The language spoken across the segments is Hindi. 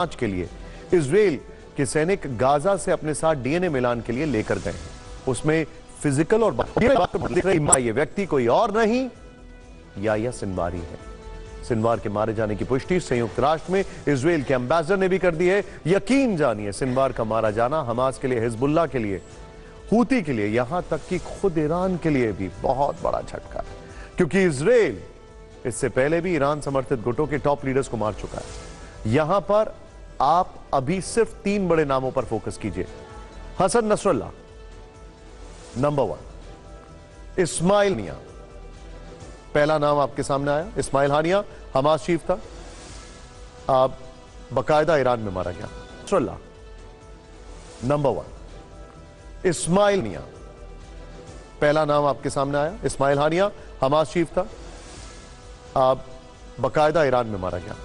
जांच के लिए इजराइल के सैनिक गाजा से अपने साथ डीएनए मिलान के लिए लेकर गए हैं। उसमें फिजिकल और ये व्यक्ति कोई और नहीं याह्या सिनवार ही है। सिनवार के मारे जाने की पुष्टि संयुक्त राष्ट्र में इजराइल के एम्बेसडर ने भी कर दी है। यकीन जानिए सिनवार का मारा जाना हमास के लिए, हिजबुल्लाह के लिए, हूती के लिए, यहां तक कि खुद ईरान के लिए भी बहुत बड़ा झटका है, क्योंकि इजराइल इससे पहले भी ईरान समर्थित गुटों के टॉप लीडर्स को मार चुका है। यहां पर आप अभी सिर्फ 3 बड़े नामों पर फोकस कीजिए। हसन नसरुल्लाह नंबर 1, इस्माइल हानिया पहला नाम आपके सामने आया। इस्माइल हानिया हमास चीफ था, अब बाकायदा ईरान में मारा गया। नसरुल्लाह नंबर 1, इस्माइल हानिया पहला नाम आपके सामने आया। इस्माइल हानिया हमास चीफ था, अब बाकायदा ईरान में मारा गया।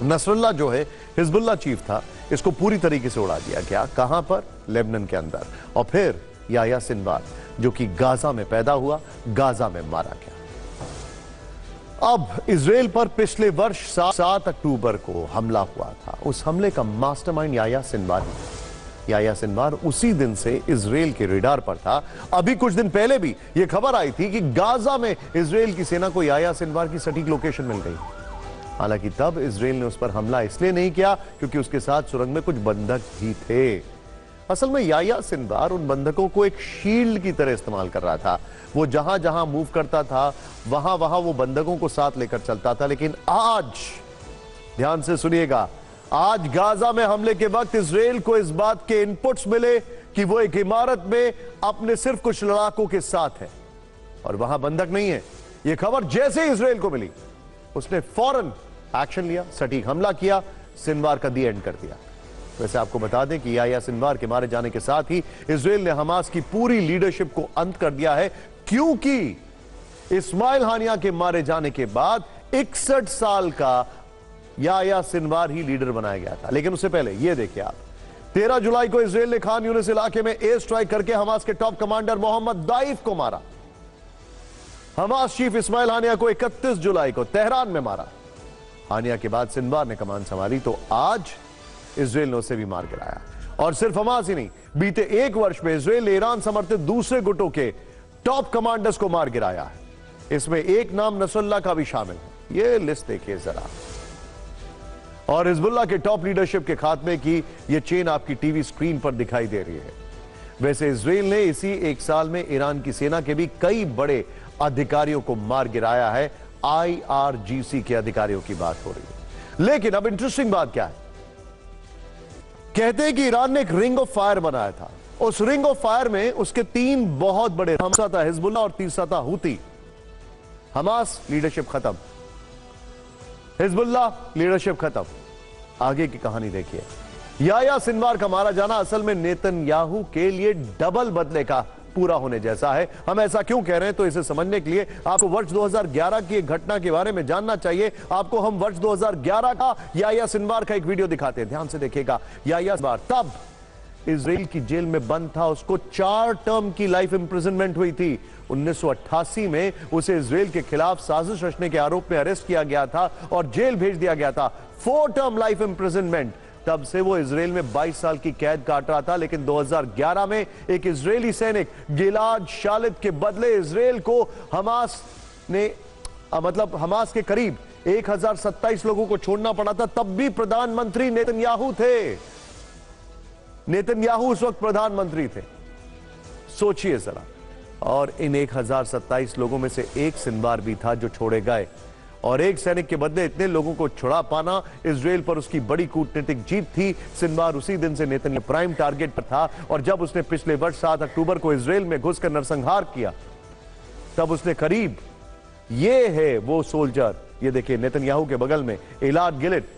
नसरुल्लाह जो है हिजबुल्लाह चीफ था, इसको पूरी तरीके से उड़ा दिया गया। कहां पर? लेबनान के अंदर। और फिर याह्या सिनवार जो कि गाजा में पैदा हुआ, गाजा में मारा गया। अब इजराइल पर पिछले वर्ष 7 अक्टूबर को हमला हुआ था। उस हमले का मास्टरमाइंड याह्या सिनवार ही था। याह्या सिनवार उसी दिन से इजराइल के रडार पर था। अभी कुछ दिन पहले भी यह खबर आई थी कि गाजा में इजराइल की सेना को याह्या सिनवार की सटीक लोकेशन मिल गई। हालांकि तब इजराइल ने उस पर हमला इसलिए नहीं किया क्योंकि उसके साथ सुरंग में कुछ बंधक भी थे। असल में याह्या सिनवार उन बंधकों को एक शील्ड की तरह इस्तेमाल कर रहा था। वो जहां जहां मूव करता था वहां वहां वो बंधकों को साथ लेकर चलता था। लेकिन आज ध्यान से सुनिएगा, आज गाजा में हमले के वक्त इजराइल को इस बात के इनपुट्स मिले कि वो एक इमारत में अपने सिर्फ कुछ लड़ाकों के साथ है और वहां बंधक नहीं है। यह खबर जैसे ही इजराइल को मिली, उसने फौरन एक्शन लिया, सटीक हमला किया, सिनवार का दी एंड कर दिया। वैसे आपको बता दें कि याह्या सिनवार के मारे जाने के साथ ही इजराइल ने हमास की पूरी लीडरशिप को अंत कर दिया है, क्योंकि इस्माइल हानिया के मारे जाने के बाद 61 साल का याह्या सिनवार ही लीडर बनाया गया था। लेकिन उससे पहले यह देखिए आप, 13 जुलाई को इजराइल ने खान यूनिस इलाके में एयर स्ट्राइक करके हमास के टॉप कमांडर मोहम्मद दाइफ को मारा। हमास चीफ इस्माइल हानिया को 31 जुलाई को तेहरान में मारा। हानिया के बाद सिनवार ने कमान संभाली तो आज इजराइल ने उसे भी मार गिराया। और सिर्फ हमास ही नहीं, बीते 1 वर्ष में इजराइल ने ईरान समर्थित दूसरे गुटों के टॉप कमांडर्स को मार गिराया है। इसमें एक नाम नसरुल्लाह का भी शामिल है। यह लिस्ट देखिए जरा। और हिजबुल्लाह के टॉप लीडरशिप के खात्मे की यह चेन आपकी टीवी स्क्रीन पर दिखाई दे रही है। वैसे इजराइल ने इसी 1 साल में ईरान की सेना के भी कई बड़े अधिकारियों को मार गिराया है। IRGC के अधिकारियों की बात हो रही है। लेकिन अब इंटरेस्टिंग बात क्या है, कहते हैं कि ईरान ने एक रिंग ऑफ फायर बनाया था। उस रिंग ऑफ फायर में उसके 3 बहुत बड़े हमसा था, हिजबुल्लाह और तीसरा था हूती। हमास लीडरशिप खत्म, हिजबुल्लाह लीडरशिप खत्म। आगे की कहानी देखिए। याह्या सिनवार का मारा जाना असल में नेतन्याहू के लिए डबल बदले का पूरा होने जैसा है। हम ऐसा क्यों कह रहे हैं, तो इसे समझने के लिए आपको वर्ष 2011 की एक घटना के बारे में जानना चाहिए। आपको हम वर्ष 2011 का याह्या सिनवार का एक वीडियो दिखाते हैं, ध्यान से देखिएगा। याह्या सिनवार तब इजराइल की जेल में बंद था। उसको 4 टर्म की लाइफ इंप्रिजनमेंट हुई थी। 1988 में उसे इजराइल के खिलाफ साजिश रचने के आरोप में अरेस्ट किया गया था और जेल भेज दिया गया था। 4 टर्म लाइफ इंप्रिजनमेंट। तब से वो इजराइल में 22 साल की कैद काट रहा था। लेकिन 2011 में एक इजरायली सैनिक गिलाद शालिद के बदले इजराइल को हमास ने हमास के करीब 1027 लोगों को छोड़ना पड़ा था। तब भी प्रधानमंत्री नेतन्याहू थे। नेतन्याहू उस वक्त प्रधानमंत्री थे, सोचिए जरा। और इन 1027 लोगों में से एक सिनवार भी था जो छोड़े गए। और एक सैनिक के बदले इतने लोगों को छुड़ा पाना इजराइल पर उसकी बड़ी कूटनीतिक जीत थी। सिनवार उसी दिन से नेतन्याहू प्राइम टारगेट पर था। और जब उसने पिछले वर्ष 7 अक्टूबर को इजराइल में घुसकर नरसंहार किया, तब उसने करीब, ये है वो सोल्जर, ये देखिए नेतन्याहू के बगल में इलाद गिलिट,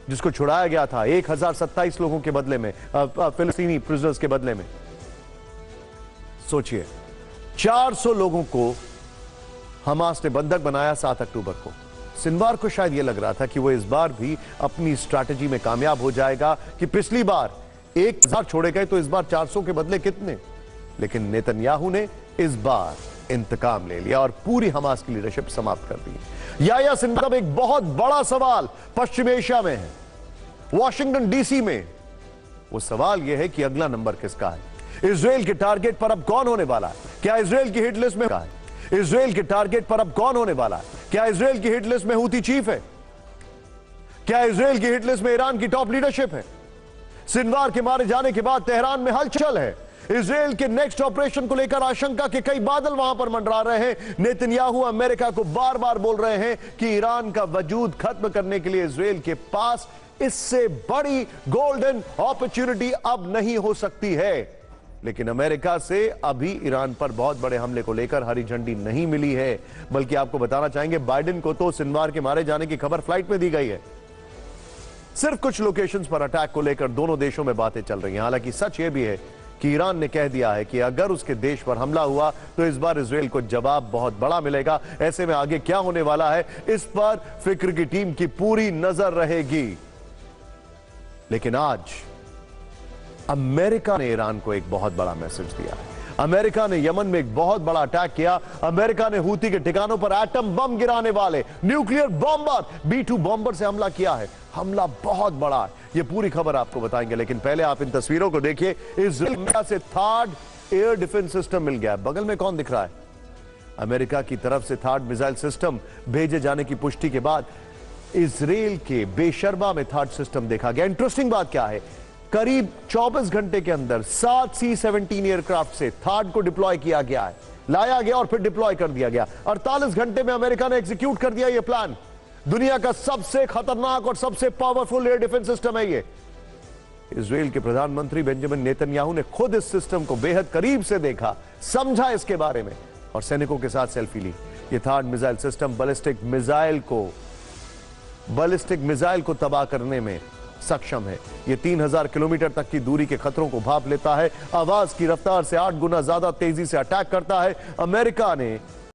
जिसको छुड़ाया गया था 1027 लोगों के बदले में, फिलिस्तीनी प्रिजनर्स के बदले में। सोचिए, 400 लोगों को हमास ने बंधक बनाया 7 अक्टूबर को। सिनवार को शायद यह लग रहा था कि वो इस बार भी अपनी स्ट्रैटेजी में कामयाब हो जाएगा कि पिछली बार 1000 छोड़े गए तो इस बार 400 के बदले कितने। लेकिन नेतन्याहू ने इस बार इंतकाम ले लिया और पूरी हमास की लीडरशिप समाप्त कर दी। याह्या सिनवार एक बहुत बड़ा सवाल पश्चिम एशिया में है वॉशिंगटन डीसी में। वो सवाल यह है कि अगला नंबर किसका है? इजराइल के टारगेट पर अब कौन होने वाला है? क्या इजराइल की हिट लिस्ट में है? इजराइल के टारगेट पर अब कौन होने वाला है? क्या इजराइल की हिट लिस्ट में हूती चीफ है? क्या इजराइल की हिट लिस्ट में ईरान की टॉप लीडरशिप है? सिनवार के मारे जाने के बाद तेहरान में हलचल है। इजराइल के नेक्स्ट ऑपरेशन को लेकर आशंका के कई बादल वहां पर मंडरा रहे हैं। नेतन्याहू अमेरिका को बार बार बोल रहे हैं कि ईरान का वजूद खत्म करने के लिए इजराइल के पास इससे बड़ी गोल्डन अपॉर्चुनिटी अब नहीं हो सकती है। लेकिन अमेरिका से अभी ईरान पर बहुत बड़े हमले को लेकर हरी झंडी नहीं मिली है। बल्कि आपको बताना चाहेंगे, बाइडेन को तो सिनवार के मारे जाने की खबर फ्लाइट में दी गई है। सिर्फ कुछ लोकेशंस पर अटैक को लेकर दोनों देशों में बातें चल रही हैं। हालांकि सच यह भी है कि ईरान ने कह दिया है कि अगर उसके देश पर हमला हुआ तो इस बार इजराइल को जवाब बहुत बड़ा मिलेगा। ऐसे में आगे क्या होने वाला है, इस पर फिक्र की टीम की पूरी नजर रहेगी। लेकिन आज अमेरिका ने ईरान को एक बहुत बड़ा मैसेज दिया है। अमेरिका ने यमन में एक बहुत बड़ा अटैक किया। अमेरिका ने हूती के ठिकानों पर एटम बम गिराने वाले न्यूक्लियर बॉम्बर B-2 बॉम्बर से हमला किया है। हमला बहुत बड़ा है। ये पूरी खबर आपको बताएंगे, लेकिन पहले आप इन तस्वीरों को देखिए। इजराइल से थर्ड एयर डिफेंस सिस्टम मिल गया है। बगल में कौन दिख रहा है? अमेरिका की तरफ से थर्ड मिसाइल सिस्टम भेजे जाने की पुष्टि के बाद इजराइल के बेशर्मा में थर्ड सिस्टम देखा गया। इंटरेस्टिंग बात क्या है, करीब 24 घंटे के अंदर 7 C-17 एयरक्राफ्ट से थर्ड को डिप्लॉय किया गया है, लाया गया और फिर डिप्लॉय कर दिया गया। 48 घंटे में अमेरिका ने एग्जीक्यूट कर दिया यह प्लान। दुनिया का सबसे खतरनाक और सबसे पावरफुल एयर डिफेंस सिस्टम है ये। इजराइल के प्रधानमंत्री बेंजामिन नेतन्याहू ने खुद इस सिस्टम को बेहद करीब से देखा, समझा इसके बारे में और सैनिकों के साथ सेल्फी ली। यह third missile system ballistic missile को तबाह करने में सक्षम है। यह 3000 किलोमीटर तक की दूरी के खतरों को भांप लेता है। आवाज की रफ्तार से 8 गुना ज्यादा तेजी से अटैक करता है। अमेरिका ने